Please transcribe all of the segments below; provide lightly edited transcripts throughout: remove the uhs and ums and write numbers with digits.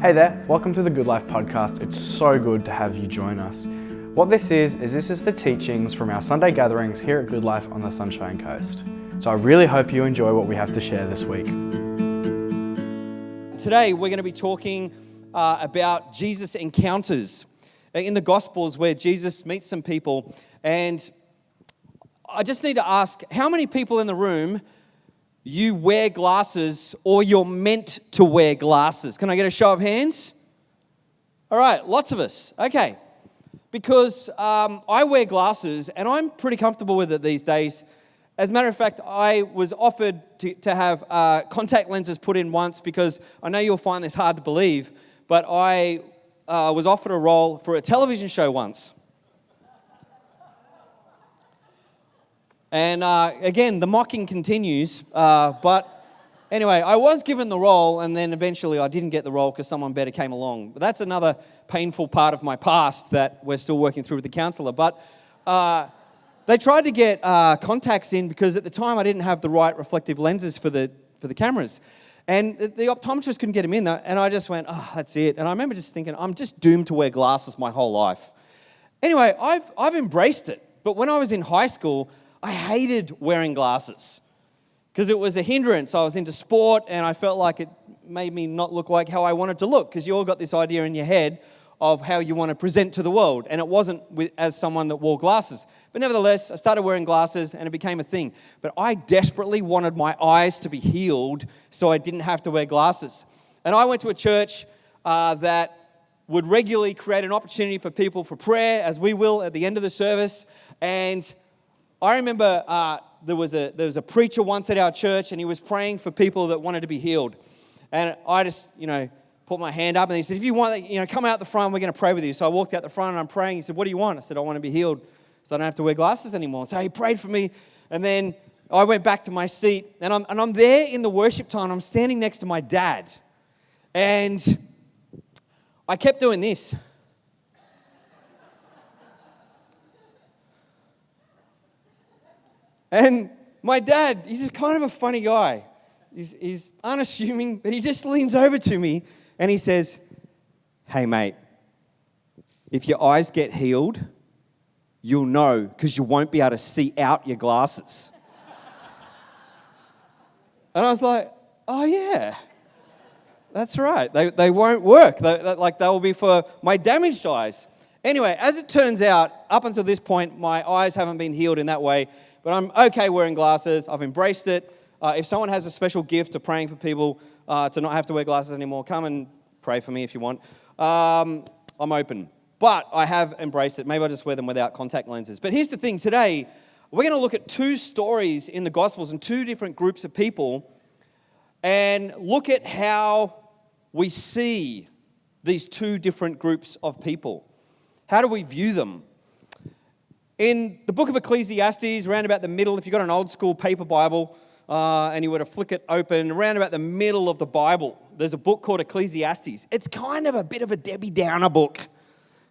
Hey there, welcome to the Goodlife podcast. It's so good to have you join us. What this is the teachings from our Sunday gatherings here at Goodlife on the Sunshine Coast. So I really hope you enjoy what we have to share this week. Today we're going to be talking about Jesus encounters in the Gospels where Jesus meets some people. And I just need to ask, how many people in the room you wear glasses or you're meant to wear glasses? Can I get a show of hands? All right, lots of us. Okay. Because I wear glasses and I'm pretty comfortable with it these days. As a matter of fact, I was offered to have contact lenses put in once because I know you'll find this hard to believe, but I was offered a role for a television show once. And again, the mocking continues, but anyway, I was given the role and then eventually I didn't get the role because someone better came along. But that's another painful part of my past that we're still working through with the counsellor. But they tried to get contacts in because at the time I didn't have the right reflective lenses for the cameras. And the optometrist couldn't get them in there, and I just went, oh, that's it. And I remember just thinking, I'm just doomed to wear glasses my whole life. Anyway, I've embraced it. But when I was in high school, I hated wearing glasses because it was a hindrance. I was into sport and I felt like it made me not look like how I wanted to look because you all got this idea in your head of how you want to present to the world, and it wasn't as someone that wore glasses. But nevertheless, I started wearing glasses and it became a thing. But I desperately wanted my eyes to be healed so I didn't have to wear glasses. And I went to a church that would regularly create an opportunity for people for prayer, as we will at the end of the service. And I remember there was a preacher once at our church, and he was praying for people that wanted to be healed. And I just, put my hand up, and he said, if you want, come out the front, we're going to pray with you. So I walked out the front, and I'm praying. He said, what do you want? I said, I want to be healed so I don't have to wear glasses anymore. So he prayed for me, and then I went back to my seat, and I'm there in the worship time. I'm standing next to my dad, and I kept doing this. And my dad, he's kind of a funny guy. He's unassuming, but he just leans over to me and he says, hey, mate, if your eyes get healed, you'll know because you won't be able to see out your glasses. And I was like, oh, yeah, that's right. They won't work. They'll be for my damaged eyes. Anyway, as it turns out, up until this point, my eyes haven't been healed in that way. But I'm okay wearing glasses. I've embraced it. If someone has a special gift of praying for people to not have to wear glasses anymore, come and pray for me if you want. I'm open. But I have embraced it. Maybe I'll just wear them without contact lenses. But here's the thing. Today, we're going to look at two stories in the Gospels and two different groups of people and look at how we see these two different groups of people. How do we view them? In the book of Ecclesiastes, around about the middle, if you've got an old school paper Bible and you were to flick it open, around about the middle of the Bible, there's a book called Ecclesiastes. It's kind of a bit of a Debbie Downer book.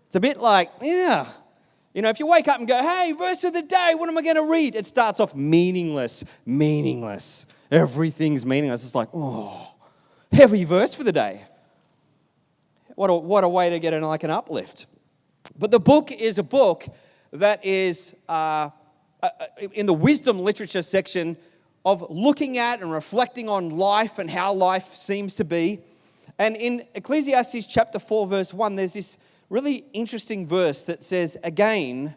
It's a bit like, if you wake up and go, hey, verse of the day, what am I going to read? It starts off meaningless. Everything's meaningless. It's like, oh, heavy verse for the day. What a way to get an uplift. But the book is a book that is in the wisdom literature section of looking at and reflecting on life and how life seems to be. And in Ecclesiastes chapter 4, verse 1, there's this really interesting verse that says, again,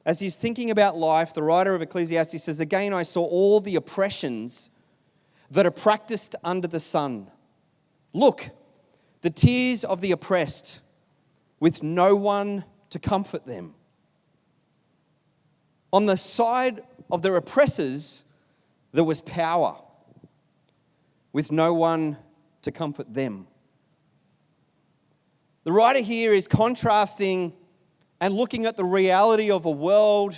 as he's thinking about life, the writer of Ecclesiastes says, again, I saw all the oppressions that are practiced under the sun. Look, the tears of the oppressed, with no one to comfort them. On the side of their oppressors, there was power, with no one to comfort them. The writer here is contrasting and looking at the reality of a world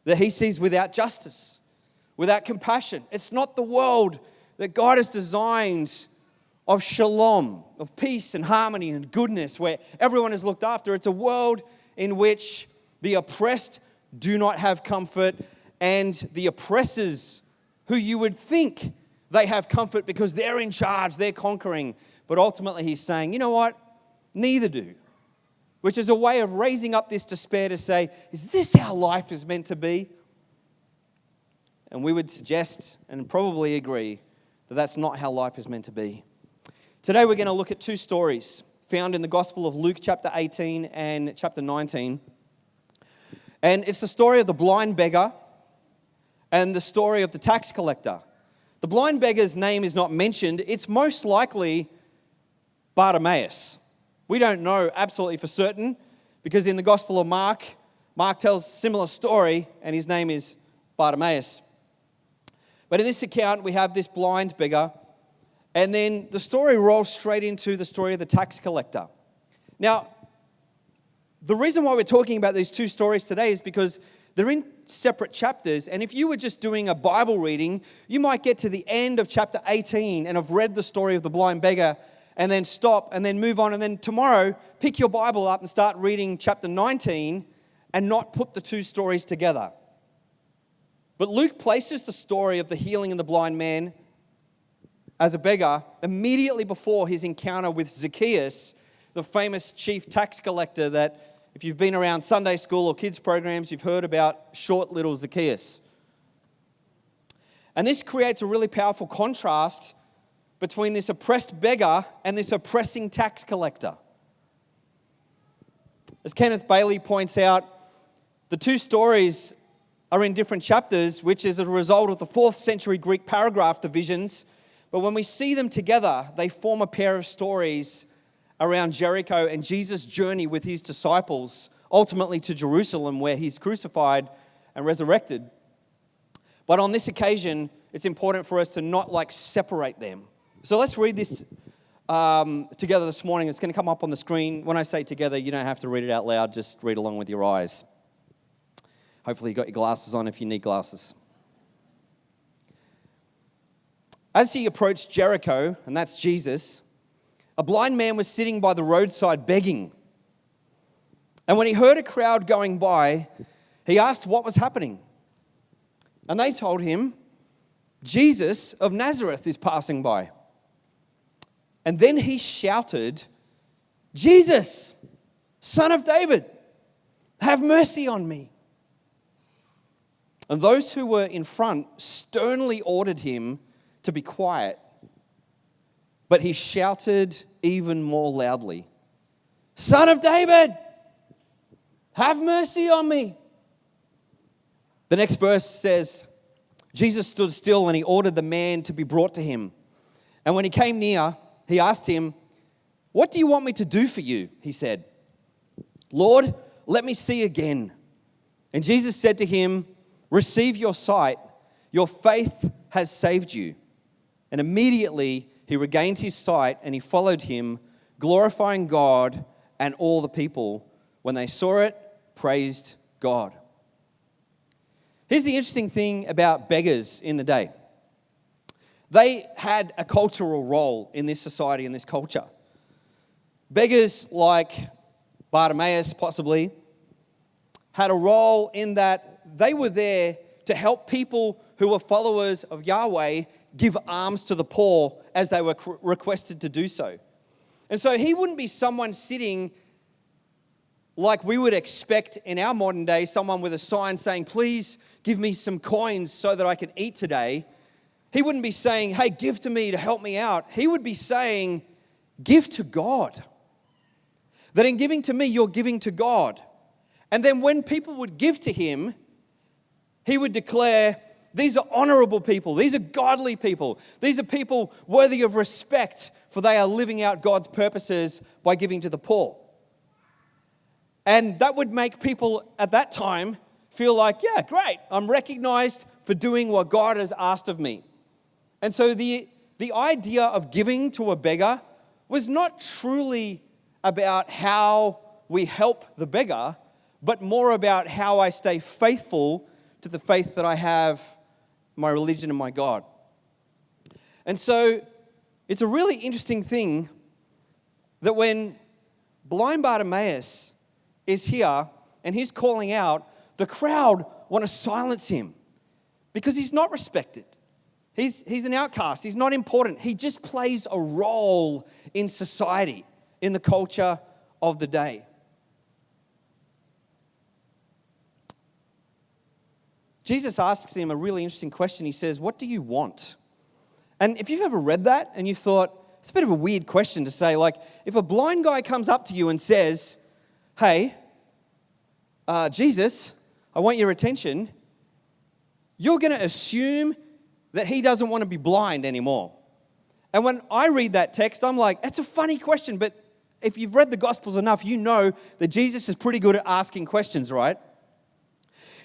that he sees without justice, without compassion. It's not the world that God has designed of shalom, of peace and harmony and goodness, where everyone is looked after. It's a world in which the oppressed do not have comfort, and the oppressors, who you would think They have comfort because they're in charge, they're conquering. But ultimately he's saying, you know what? Neither do. Which is a way of raising up this despair to say, is this how life is meant to be? And we would suggest and probably agree that that's not how life is meant to be. Today we're going to look at two stories found in the Gospel of Luke chapter 18 and chapter 19. And it's the story of the blind beggar and the story of the tax collector. The blind beggar's name is not mentioned. It's most likely Bartimaeus. We don't know absolutely for certain because in the Gospel of Mark tells a similar story and his name is Bartimaeus. But in this account, we have this blind beggar, and then the story rolls straight into the story of the tax collector. Now, the reason why we're talking about these two stories today is because they're in separate chapters, and if you were just doing a Bible reading, you might get to the end of chapter 18 and have read the story of the blind beggar and then stop and then move on, and then tomorrow pick your Bible up and start reading chapter 19 and not put the two stories together. But Luke places the story of the healing of the blind man as a beggar immediately before his encounter with Zacchaeus, the famous chief tax collector that if you've been around Sunday school or kids programs, you've heard about short little Zacchaeus. And this creates a really powerful contrast between this oppressed beggar and this oppressing tax collector. As Kenneth Bailey points out, the two stories are in different chapters, which is a result of the 4th century Greek paragraph divisions. But when we see them together, they form a pair of stories around Jericho and Jesus' journey with his disciples, ultimately to Jerusalem, where he's crucified and resurrected. But on this occasion, it's important for us to not separate them. So let's read this together this morning. It's going to come up on the screen. When I say together, you don't have to read it out loud. Just read along with your eyes. Hopefully you got your glasses on if you need glasses. As he approached Jericho, and that's Jesus, a blind man was sitting by the roadside begging. And when he heard a crowd going by, he asked what was happening. And they told him, Jesus of Nazareth is passing by. And then he shouted, Jesus, Son of David, have mercy on me. And those who were in front sternly ordered him to be quiet. But he shouted even more loudly, Son of David, have mercy on me. The next verse says, Jesus stood still and he ordered the man to be brought to him. And when he came near, he asked him, what do you want me to do for you? He said, Lord, let me see again. And Jesus said to him, receive your sight. Your faith has saved you. And immediately he regained his sight and he followed him, glorifying God, and all the people, when they saw it, praised God. Here's the interesting thing about beggars in the day. They had a cultural role in this society, in this culture. Beggars like Bartimaeus, possibly, had a role in that they were there to help people who were followers of Yahweh give alms to the poor as they were requested to do so. And so he wouldn't be someone sitting like we would expect in our modern day, someone with a sign saying, please give me some coins so that I can eat today. He wouldn't be saying, hey, give to me to help me out. He would be saying, give to God. That in giving to me, you're giving to God. And then when people would give to him, he would declare, these are honorable people. These are godly people. These are people worthy of respect, for they are living out God's purposes by giving to the poor. And that would make people at that time feel like, yeah, great, I'm recognized for doing what God has asked of me. And so the idea of giving to a beggar was not truly about how we help the beggar, but more about how I stay faithful to the faith that I have, my religion and my God. And so it's a really interesting thing that when blind Bartimaeus is here and he's calling out, the crowd want to silence him because he's not respected. He's an outcast. He's not important. He just plays a role in society, in the culture of the day. Jesus asks him a really interesting question. He says, "What do you want?" And if you've ever read that and you've thought, it's a bit of a weird question to say, like, if a blind guy comes up to you and says, "Hey, Jesus, I want your attention," you're going to assume that he doesn't want to be blind anymore. And when I read that text, I'm like, it's a funny question, but if you've read the Gospels enough, you know that Jesus is pretty good at asking questions, right?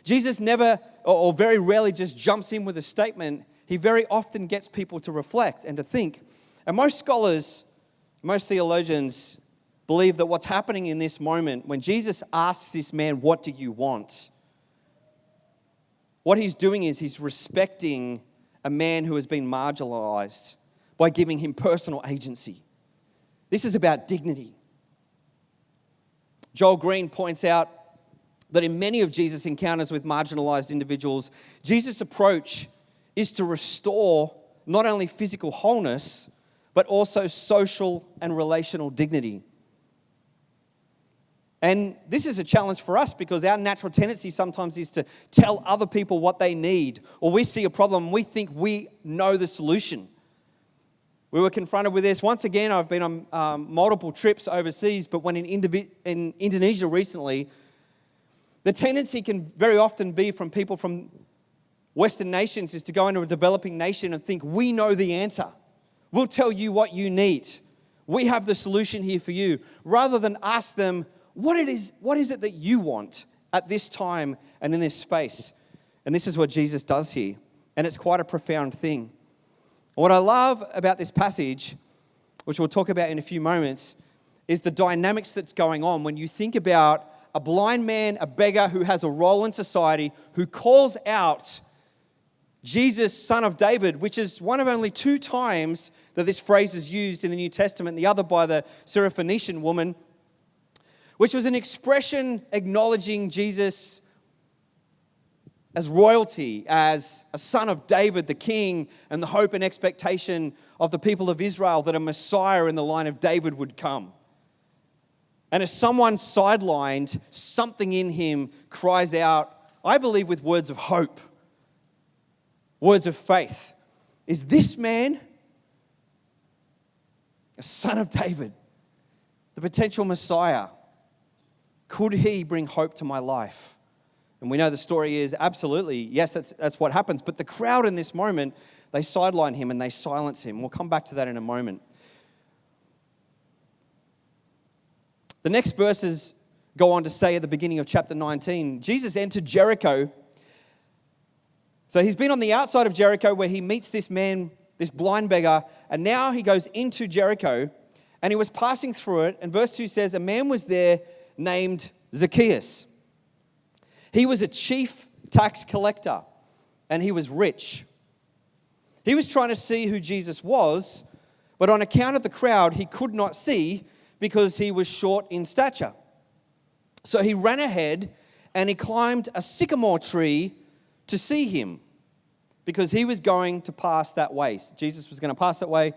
Jesus never, or very rarely, just jumps in with a statement. He very often gets people to reflect and to think. And most scholars, most theologians believe that what's happening in this moment, when Jesus asks this man, "What do you want?" what he's doing is he's respecting a man who has been marginalized by giving him personal agency. This is about dignity. Joel Green points out that in many of Jesus' encounters with marginalized individuals, Jesus' approach is to restore not only physical wholeness, but also social and relational dignity. And this is a challenge for us because our natural tendency sometimes is to tell other people what they need, or we see a problem and we think we know the solution. We were confronted with this. Once again, I've been on multiple trips overseas, but when in Indonesia recently, the tendency can very often be from people from Western nations is to go into a developing nation and think, we know the answer. We'll tell you what you need. We have the solution here for you. Rather than ask them, what is it that you want at this time and in this space? And this is what Jesus does here. And it's quite a profound thing. What I love about this passage, which we'll talk about in a few moments, is the dynamics that's going on when you think about a blind man, a beggar who has a role in society, who calls out Jesus, Son of David, which is one of only 2 times that this phrase is used in the New Testament, the other by the Syrophoenician woman, which was an expression acknowledging Jesus as royalty, as a son of David, the king, and the hope and expectation of the people of Israel that a Messiah in the line of David would come. And as someone sidelined, something in him cries out, I believe with words of hope, words of faith. Is this man a son of David, the potential Messiah? Could he bring hope to my life? And we know the story is absolutely, yes, that's what happens. But the crowd in this moment, they sideline him and they silence him. We'll come back to that in a moment. The next verses go on to say at the beginning of chapter 19, Jesus entered Jericho. So he's been on the outside of Jericho where he meets this man, this blind beggar, and now he goes into Jericho and he was passing through it. And verse 2 says, a man was there named Zacchaeus. He was a chief tax collector and he was rich. He was trying to see who Jesus was, but on account of the crowd, he could not see because he was short in stature. So he ran ahead and he climbed a sycamore tree to see him because he was going to pass that way. Jesus was going to pass that way.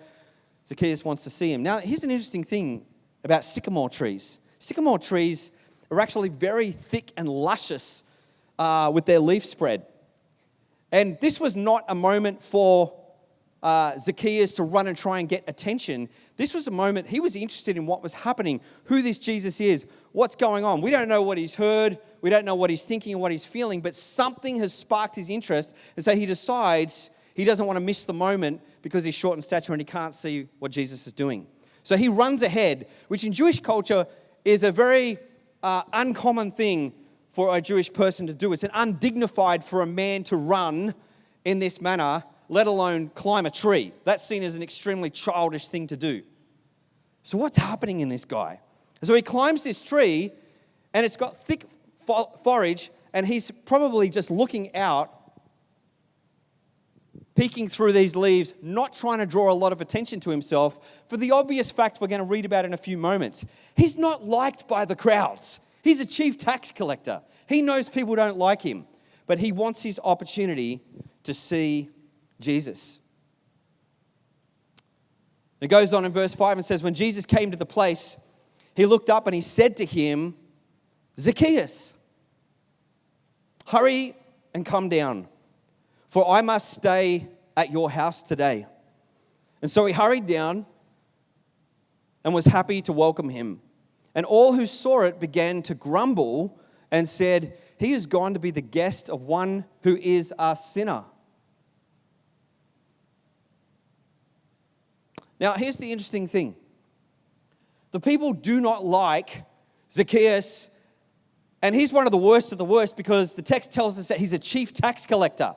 Zacchaeus wants to see him. Now, here's an interesting thing about sycamore trees. Sycamore trees are actually very thick and luscious with their leaf spread. And this was not a moment for Zacchaeus to run and try and get attention. This was a moment he was interested in what was happening, who this Jesus is, what's going on. We don't know what he's heard. We don't know what he's thinking and what he's feeling, but something has sparked his interest. And so he decides he doesn't want to miss the moment because he's short in stature and he can't see what Jesus is doing. So he runs ahead, which in Jewish culture is a very uncommon thing for a Jewish person to do. It's an undignified for a man to run in this manner, let alone climb a tree. That's seen as an extremely childish thing to do. So what's happening in this guy? So he climbs this tree and it's got thick foliage and he's probably just looking out, peeking through these leaves, not trying to draw a lot of attention to himself for the obvious fact we're going to read about in a few moments. He's not liked by the crowds. He's a chief tax collector. He knows people don't like him, but he wants his opportunity to see Jesus. It goes on in verse 5 and says, when Jesus came to the place, he looked up and he said to him, Zacchaeus, hurry and come down, for I must stay at your house today. And so he hurried down and was happy to welcome him. And all who saw it began to grumble and said, he is gone to be the guest of one who is a sinner. Now, here's the interesting thing. The people do not like Zacchaeus, and he's one of the worst of the worst because the text tells us that he's a chief tax collector,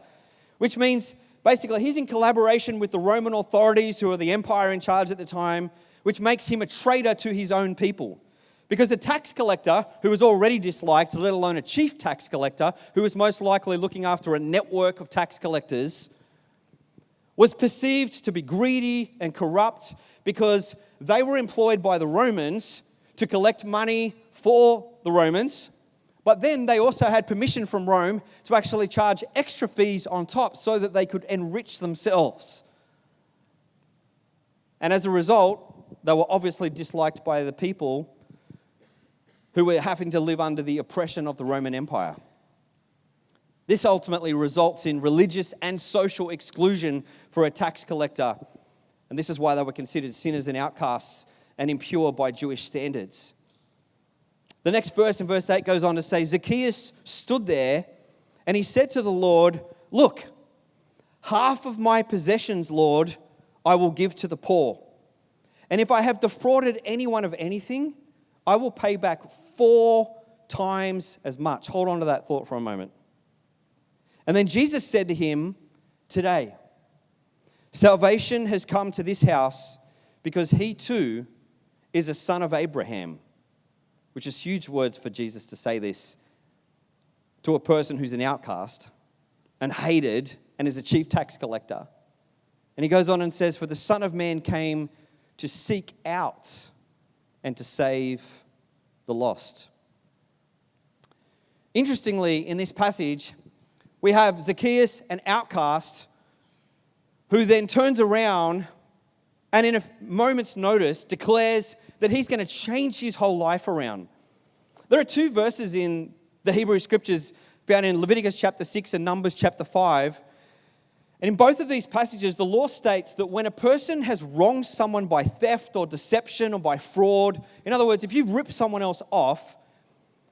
which means basically he's in collaboration with the Roman authorities who are the empire in charge at the time, which makes him a traitor to his own people. Because the tax collector, who was already disliked, let alone a chief tax collector, who was most likely looking after a network of tax collectors, was perceived to be greedy and corrupt because they were employed by the Romans to collect money for the Romans, but then they also had permission from Rome to actually charge extra fees on top so that they could enrich themselves. And as a result, they were obviously disliked by the people who were having to live under the oppression of the Roman Empire. This ultimately results in religious and social exclusion for a tax collector. And this is why they were considered sinners and outcasts and impure by Jewish standards. The next verse in verse 8 goes on to say, Zacchaeus stood there and he said to the Lord, look, half of my possessions, Lord, I will give to the poor. And if I have defrauded anyone of anything, I will pay back 4 times as much. Hold on to that thought for a moment. And then Jesus said to him, today, salvation has come to this house because he too is a son of Abraham, which is huge words for Jesus to say this to a person who's an outcast and hated and is a chief tax collector. And he goes on and says, for the Son of Man came to seek out and to save the lost. Interestingly, in this passage, we have Zacchaeus, an outcast, who then turns around and in a moment's notice declares that he's going to change his whole life around. There are 2 verses in the Hebrew Scriptures found in Leviticus chapter 6 and Numbers chapter 5. And in both of these passages, the law states that when a person has wronged someone by theft or deception or by fraud, in other words, if you've ripped someone else off,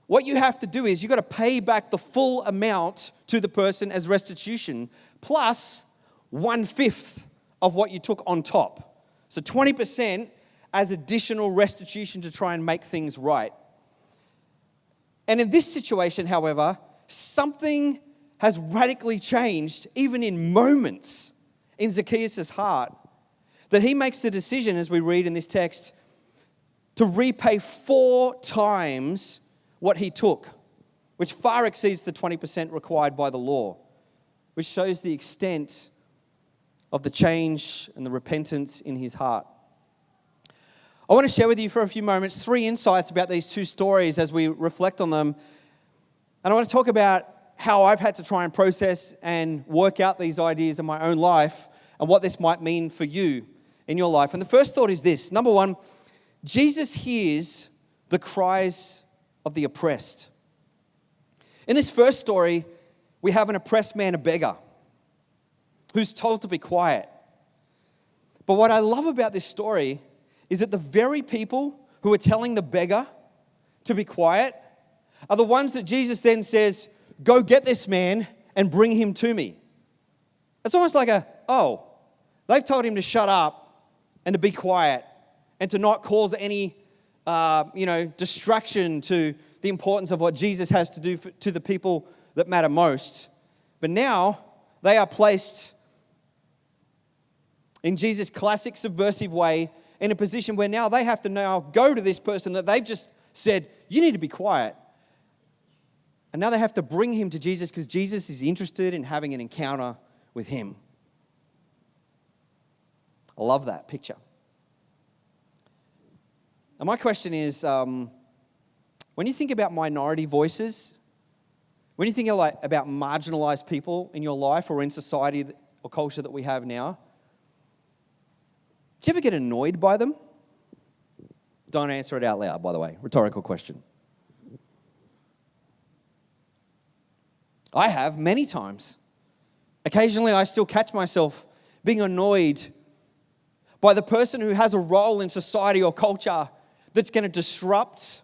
what you have to do is you've got to pay back the full amount to the person as restitution, plus 1/5 of what you took on top. So 20% as additional restitution to try and make things right. And in this situation, however, something has radically changed, even in moments, in Zacchaeus' heart, that he makes the decision, as we read in this text, to repay 4 times what he took, which far exceeds the 20% required by the law, which shows the extent of the change and the repentance in his heart. I want to share with you for a few moments 3 insights about these 2 stories as we reflect on them. And I want to talk about how I've had to try and process and work out these ideas in my own life and what this might mean for you in your life. And the first thought is this. Number 1, Jesus hears the cries of the oppressed. In this first story, we have an oppressed man, a beggar, who's told to be quiet. But what I love about this story is that the very people who are telling the beggar to be quiet are the ones that Jesus then says, go get this man and bring him to me. It's almost like they've told him to shut up and to be quiet and to not cause any distraction to the importance of what Jesus has to do to the people that matter most. But now they are placed in Jesus' classic subversive way in a position where now they have to now go to this person that they've just said, you need to be quiet. And now they have to bring him to Jesus because Jesus is interested in having an encounter with him. I love that picture. And my question is, when you think about minority voices, when you think about marginalized people in your life or in society or culture that we have now, Do you ever get annoyed by them? Don't answer it out loud, by the way. Rhetorical question. I have many times. Occasionally, I still catch myself being annoyed by the person who has a role in society or culture that's going to disrupt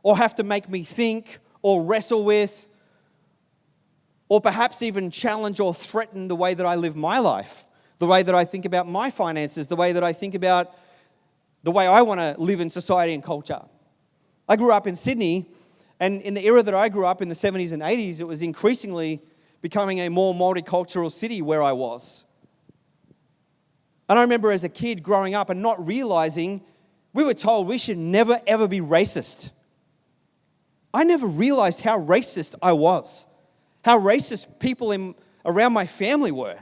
or have to make me think or wrestle with or perhaps even challenge or threaten the way that I live my life, the way that I think about my finances, the way that I think about the way I want to live in society and culture. I grew up in Sydney, and in the era that I grew up in the 70s and 80s, it was increasingly becoming a more multicultural city where I was. And I remember as a kid growing up and not realizing, we were told we should never ever be racist. I never realized how racist I was, how racist people around my family were,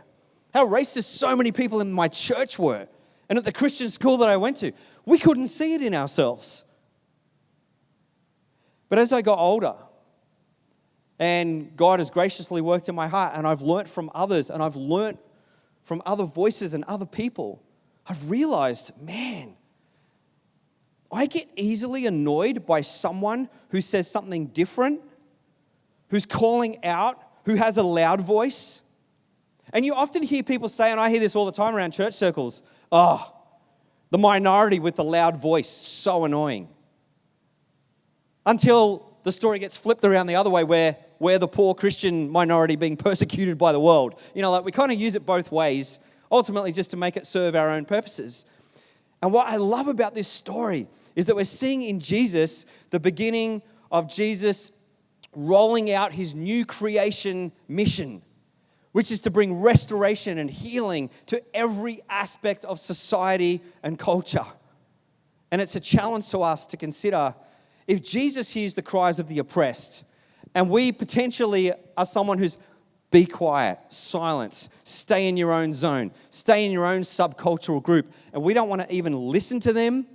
how racist so many people in my church were, and at the Christian school that I went to. We couldn't see it in ourselves. But as I got older, and God has graciously worked in my heart, and I've learnt from others, and I've learnt from other voices and other people, I've realized, man, I get easily annoyed by someone who says something different, who's calling out, who has a loud voice. And you often hear people say, and I hear this all the time around church circles, oh, the minority with the loud voice, so annoying. Until the story gets flipped around the other way where we're the poor Christian minority being persecuted by the world. You know, like we kind of use it both ways, ultimately just to make it serve our own purposes. And what I love about this story is that we're seeing in Jesus the beginning of Jesus rolling out his new creation mission, which is to bring restoration and healing to every aspect of society and culture. And it's a challenge to us to consider, if Jesus hears the cries of the oppressed, and we potentially are someone who's be quiet, silence, stay in your own zone, stay in your own subcultural group, and we don't want to even listen to them,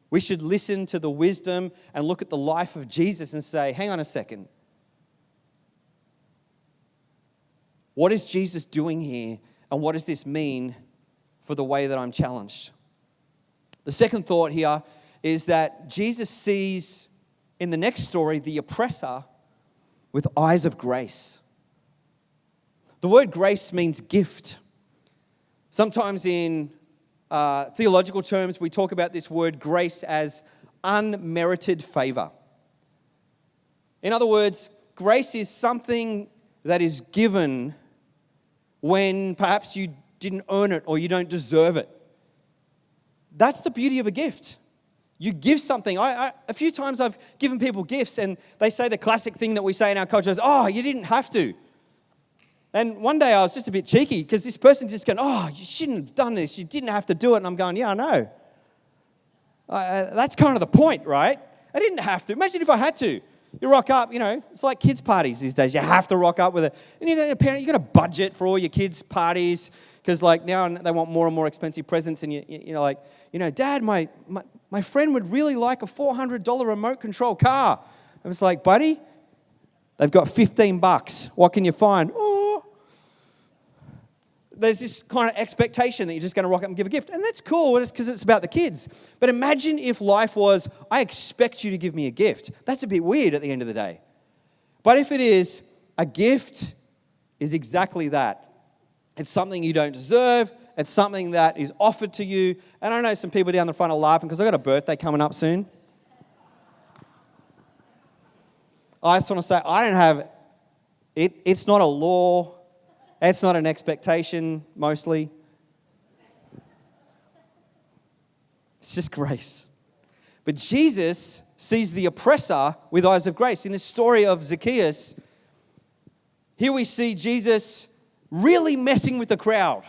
we should listen to the wisdom and look at the life of Jesus and say, hang on a second. What is Jesus doing here, and what does this mean for the way that I'm challenged? The second thought here is that Jesus sees in the next story the oppressor with eyes of grace. The word grace means gift. Sometimes in theological terms, we talk about this word grace as unmerited favor. In other words, grace is something that is given when perhaps you didn't earn it or you don't deserve it. That's the beauty of a gift. You give something. A few times I've given people gifts and they say the classic thing that we say in our culture is, oh, you didn't have to. And one day I was just a bit cheeky because this person just going, oh, you shouldn't have done this. You didn't have to do it. And I'm going, yeah, I know. That's kind of the point, right? I didn't have to. Imagine if I had to. You rock up, you know, it's like kids' parties these days. You have to rock up with it. And you're a parent, you've got to budget for all your kids' parties because like now they want more and more expensive presents. And you know, like, you know, Dad, my friend would really like a $400 remote control car. I was like, buddy, they've got $15. What can you find? Oh. There's this kind of expectation that you're just going to rock up and give a gift. And that's cool because it's about the kids. But imagine if life was, I expect you to give me a gift. That's a bit weird at the end of the day. But if it is, a gift is exactly that. It's something you don't deserve. It's something that is offered to you. And I know some people down the front are laughing because I've got a birthday coming up soon. I just want to say, I don't have it. It's not a law. It's not an expectation, mostly. It's just grace. But Jesus sees the oppressor with eyes of grace. In the story of Zacchaeus, here we see Jesus really messing with the crowd.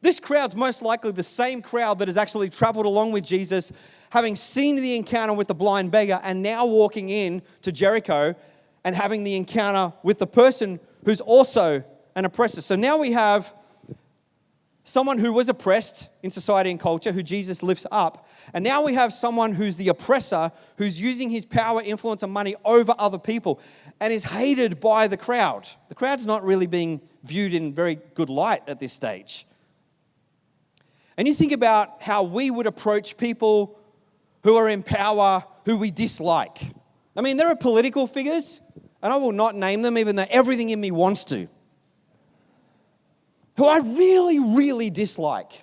This crowd's most likely the same crowd that has actually traveled along with Jesus, having seen the encounter with the blind beggar and now walking in to Jericho and having the encounter with the person who's also an oppressor. So now we have someone who was oppressed in society and culture, who Jesus lifts up. And now we have someone who's the oppressor, who's using his power, influence, and money over other people and is hated by the crowd. The crowd's not really being viewed in very good light at this stage. And you think about how we would approach people who are in power, who we dislike. I mean, there are political figures, and I will not name them even though everything in me wants to, who I really, really dislike.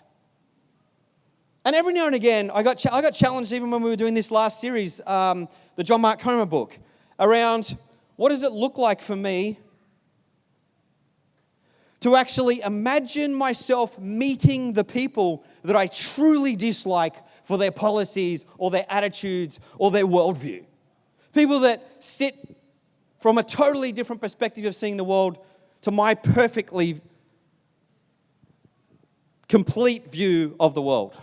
And every now and again, I got challenged even when we were doing this last series, the John Mark Comer book, around what does it look like for me to actually imagine myself meeting the people that I truly dislike for their policies or their attitudes or their worldview. People that sit from a totally different perspective of seeing the world to my perfectly complete view of the world.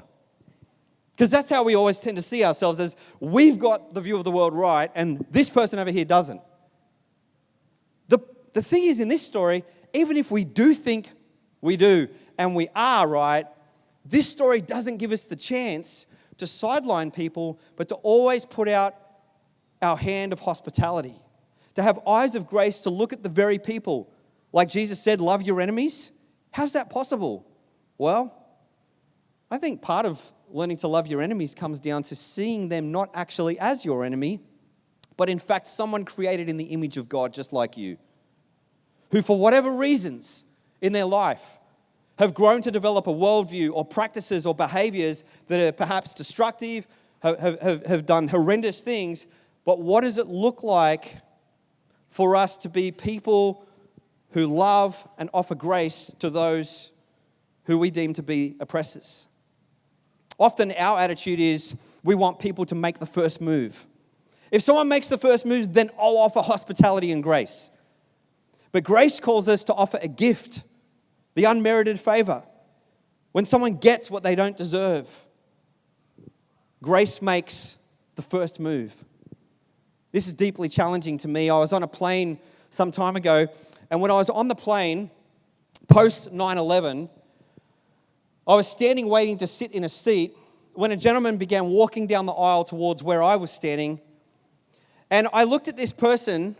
Because that's how we always tend to see ourselves, as we've got the view of the world right and this person over here doesn't. The thing is, in this story, even if we do think we do and we are right, this story doesn't give us the chance to sideline people, but to always put out our hand of hospitality, to have eyes of grace to look at the very people. Like Jesus said, love your enemies. How's that possible? Well, I think part of learning to love your enemies comes down to seeing them not actually as your enemy, but in fact someone created in the image of God just like you, who for whatever reasons in their life have grown to develop a worldview or practices or behaviors that are perhaps destructive, have done horrendous things. But what does it look like for us to be people who love and offer grace to those who we deem to be oppressors? Often our attitude is we want people to make the first move. If someone makes the first move, then I'll offer hospitality and grace. But grace calls us to offer a gift, the unmerited favor. When someone gets what they don't deserve, grace makes the first move. This is deeply challenging to me. I was on a plane some time ago, and when I was on the plane, post 9/11, I was standing waiting to sit in a seat when a gentleman began walking down the aisle towards where I was standing. And I looked at this person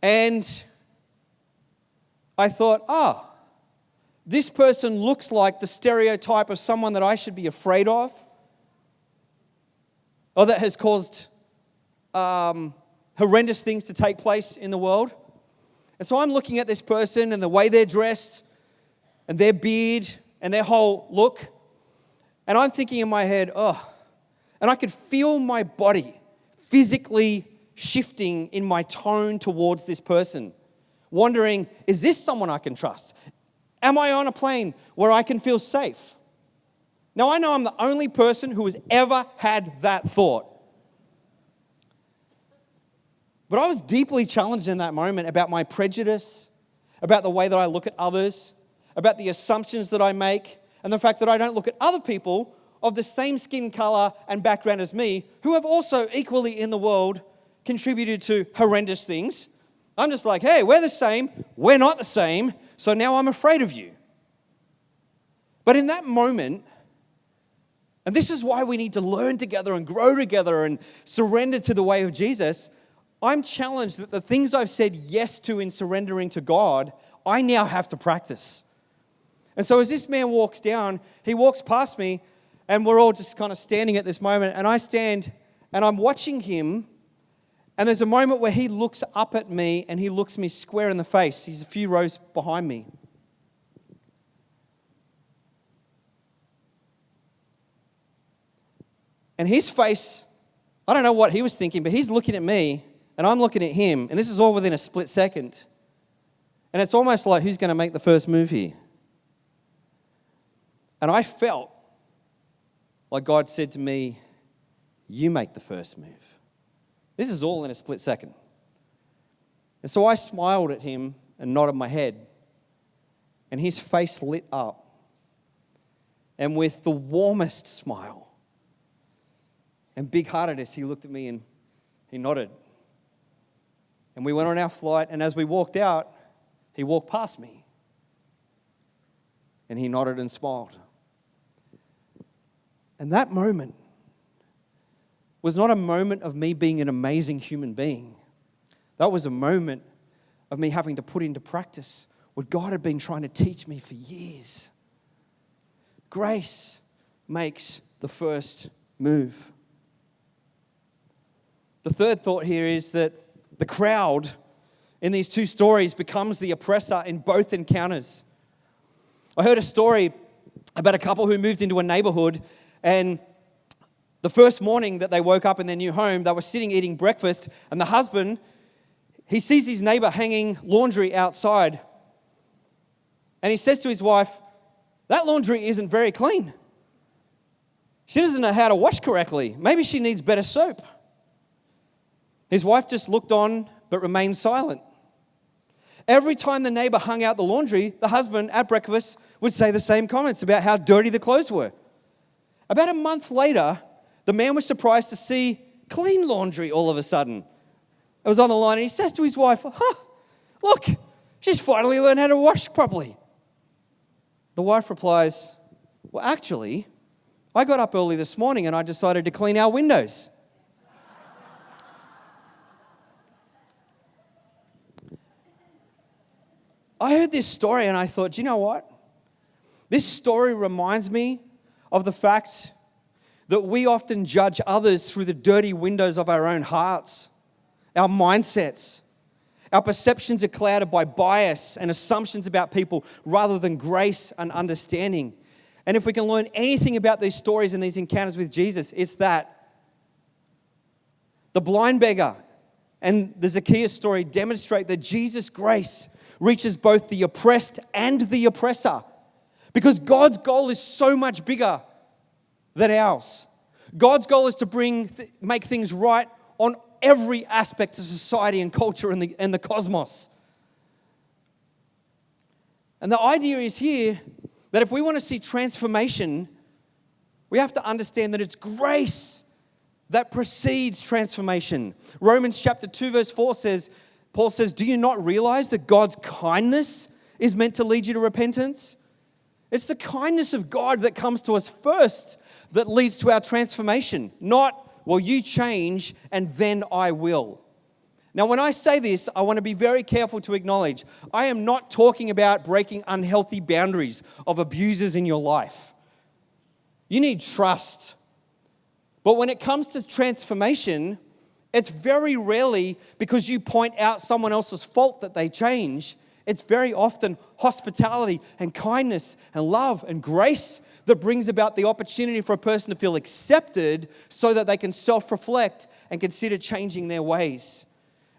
and I thought, this person looks like the stereotype of someone that I should be afraid of, or that has caused horrendous things to take place in the world. And so I'm looking at this person and the way they're dressed and their beard and their whole look, and I'm thinking in my head, and I could feel my body physically shifting in my tone towards this person, wondering, is this someone I can trust? Am I on a plane where I can feel safe? Now, I know I'm the only person who has ever had that thought. But I was deeply challenged in that moment about my prejudice, about the way that I look at others, about the assumptions that I make, and the fact that I don't look at other people of the same skin color and background as me, who have also equally in the world contributed to horrendous things. I'm just like, hey, we're the same, we're not the same, so now I'm afraid of you. But in that moment, and this is why we need to learn together and grow together and surrender to the way of Jesus, I'm challenged that the things I've said yes to in surrendering to God, I now have to practice. And so as this man walks down, he walks past me, and we're all just kind of standing at this moment, and I stand and I'm watching him. And there's a moment where he looks up at me and he looks me square in the face. He's a few rows behind me. And his face, I don't know what he was thinking, but he's looking at me and I'm looking at him. And this is all within a split second. And it's almost like, who's going to make the first move here? And I felt like God said to me, you make the first move. This is all in a split second. And so I smiled at him and nodded my head. And his face lit up. And with the warmest smile and big-heartedness, he looked at me and he nodded. And we went on our flight, and as we walked out, he walked past me. And he nodded and smiled. And that moment was not a moment of me being an amazing human being. That was a moment of me having to put into practice what God had been trying to teach me for years. Grace makes the first move. The third thought here is that the crowd in these two stories becomes the oppressor in both encounters. I heard a story about a couple who moved into a neighborhood, and the first morning that they woke up in their new home, they were sitting eating breakfast, and the husband, he sees his neighbor hanging laundry outside, and he says to his wife, "That laundry isn't very clean. She doesn't know how to wash correctly. Maybe she needs better soap." His wife just looked on but remained silent. Every time the neighbor hung out the laundry, the husband at breakfast would say the same comments about how dirty the clothes were. About a month later, the man was surprised to see clean laundry all of a sudden. It was on the line, and he says to his wife, "Look, she's finally learned how to wash properly." The wife replies, "Well, actually, I got up early this morning and I decided to clean our windows." I heard this story and I thought, you know what? This story reminds me of the fact that we often judge others through the dirty windows of our own hearts, our mindsets. Our perceptions are clouded by bias and assumptions about people rather than grace and understanding. And if we can learn anything about these stories and these encounters with Jesus, it's that the blind beggar and the Zacchaeus story demonstrate that Jesus' grace reaches both the oppressed and the oppressor, because God's goal is so much bigger than ours. God's goal is to make things right on every aspect of society and culture and the cosmos. And the idea is here that if we want to see transformation, we have to understand that it's grace that precedes transformation. Romans chapter 2 verse 4 says, Paul says, "Do you not realize that God's kindness is meant to lead you to repentance?" It's the kindness of God that comes to us first that leads to our transformation, not, "Well, you change and then I will." Now, when I say this, I want to be very careful to acknowledge I am not talking about breaking unhealthy boundaries of abusers in your life. You need trust. But when it comes to transformation, it's very rarely because you point out someone else's fault that they change. It's very often hospitality and kindness and love and grace that brings about the opportunity for a person to feel accepted so that they can self-reflect and consider changing their ways.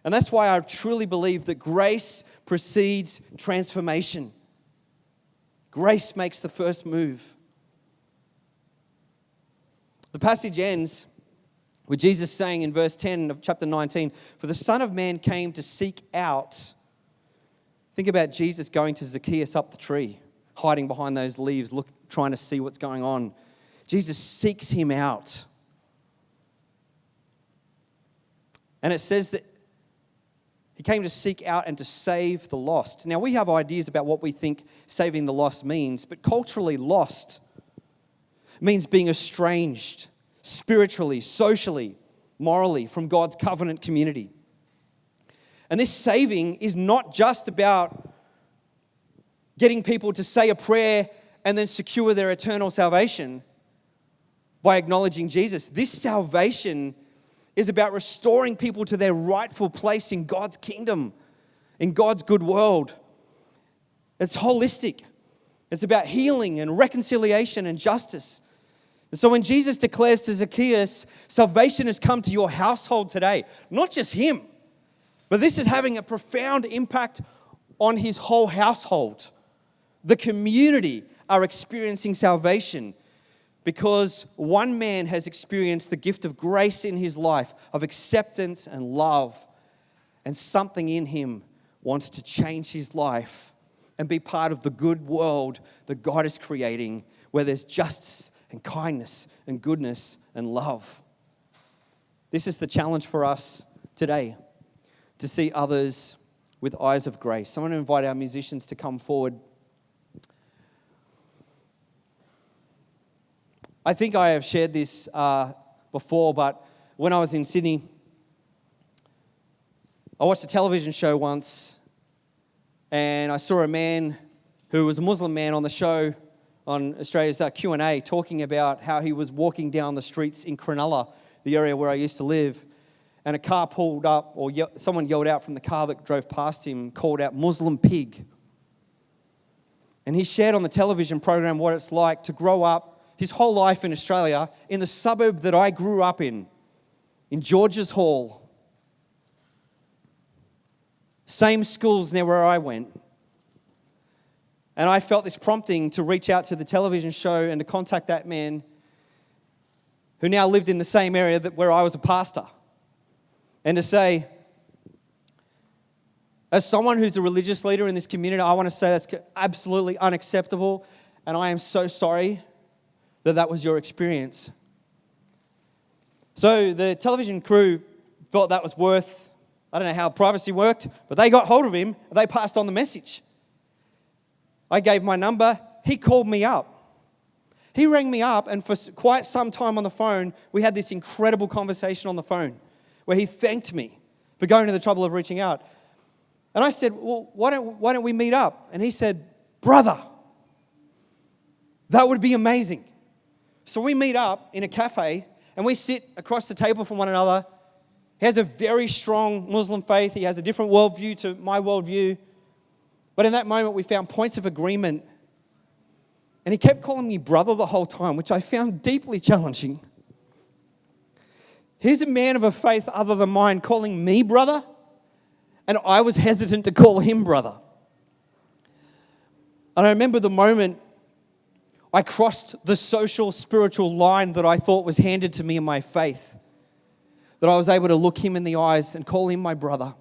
And that's why I truly believe that grace precedes transformation. Grace makes the first move. The passage ends with Jesus saying in verse 10 of chapter 19, "For the Son of Man came to seek out." Think about Jesus going to Zacchaeus up the tree, hiding behind those leaves, trying to see what's going on. Jesus seeks him out. And it says that he came to seek out and to save the lost. Now, we have ideas about what we think saving the lost means, but culturally, lost means being estranged spiritually, socially, morally from God's covenant community. And this saving is not just about getting people to say a prayer and then secure their eternal salvation by acknowledging Jesus. This salvation is about restoring people to their rightful place in God's kingdom, in God's good world. It's holistic. It's about healing and reconciliation and justice. And so when Jesus declares to Zacchaeus, salvation has come to your household today, not just him, but this is having a profound impact on his whole household. The community are experiencing salvation because one man has experienced the gift of grace in his life, of acceptance and love, and something in him wants to change his life and be part of the good world that God is creating, where there's justice and kindness and goodness and love. This is the challenge for us today, to see others with eyes of grace. I want to invite our musicians to come forward. I think I have shared this before, but when I was in Sydney, I watched a television show once, and I saw a man who was a Muslim man on the show on Australia's Q&A talking about how he was walking down the streets in Cronulla, the area where I used to live, and a car pulled up, or someone yelled out from the car that drove past him, called out Muslim pig. And he shared on the television program what it's like to grow up his whole life in Australia, in the suburb that I grew up in Georges Hall. Same schools near where I went. And I felt this prompting to reach out to the television show and to contact that man who now lived in the same area where I was a pastor. And to say, as someone who's a religious leader in this community, I want to say that's absolutely unacceptable, and I am so sorry that was your experience. So the television crew felt that was worth, I don't know how privacy worked, but they got hold of him, and they passed on the message. I gave my number, he called me up. He rang me up, and for quite some time on the phone, we had this incredible conversation on the phone where he thanked me for going to the trouble of reaching out. And I said, well, why don't we meet up? And he said, brother, that would be amazing. So we meet up in a cafe, and we sit across the table from one another. He has a very strong Muslim faith. He has a different worldview to my worldview. But in that moment, we found points of agreement. And he kept calling me brother the whole time, which I found deeply challenging. Here's a man of a faith other than mine calling me brother, and I was hesitant to call him brother. And I remember the moment I crossed the social, spiritual line that I thought was handed to me in my faith, that I was able to look him in the eyes and call him my brother.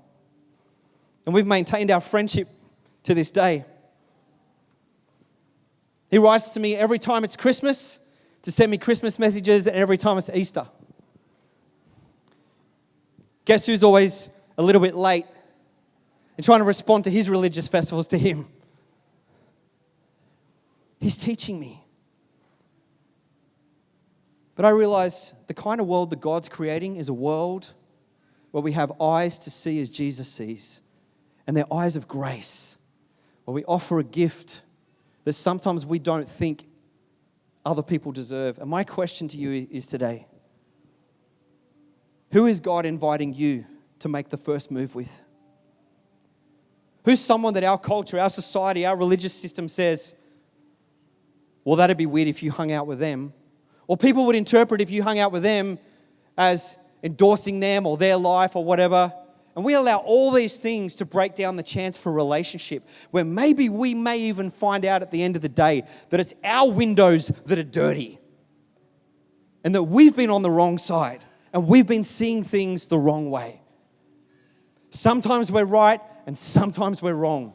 And we've maintained our friendship to this day. He writes to me every time it's Christmas to send me Christmas messages, and every time it's Easter. Guess who's always a little bit late and trying to respond to his religious festivals to him? He's teaching me. But I realize the kind of world that God's creating is a world where we have eyes to see as Jesus sees, and they're eyes of grace, where we offer a gift that sometimes we don't think other people deserve. And my question to you is today, who is God inviting you to make the first move with? Who's someone that our culture, our society, our religious system says, well, that'd be weird if you hung out with them. Or people would interpret if you hung out with them as endorsing them or their life or whatever. And we allow all these things to break down the chance for a relationship where maybe we may even find out at the end of the day that it's our windows that are dirty and that we've been on the wrong side and we've been seeing things the wrong way. Sometimes we're right and sometimes we're wrong,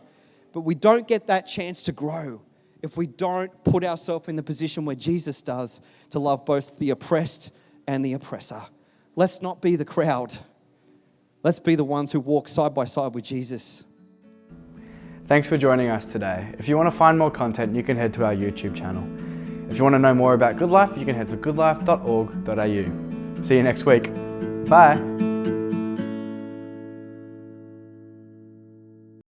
but we don't get that chance to grow if we don't put ourselves in the position where Jesus does to love both the oppressed and the oppressor. Let's not be the crowd. Let's be the ones who walk side by side with Jesus. Thanks for joining us today. If you want to find more content, you can head to our YouTube channel. If you want to know more about Goodlife, you can head to goodlife.org.au. See you next week. Bye.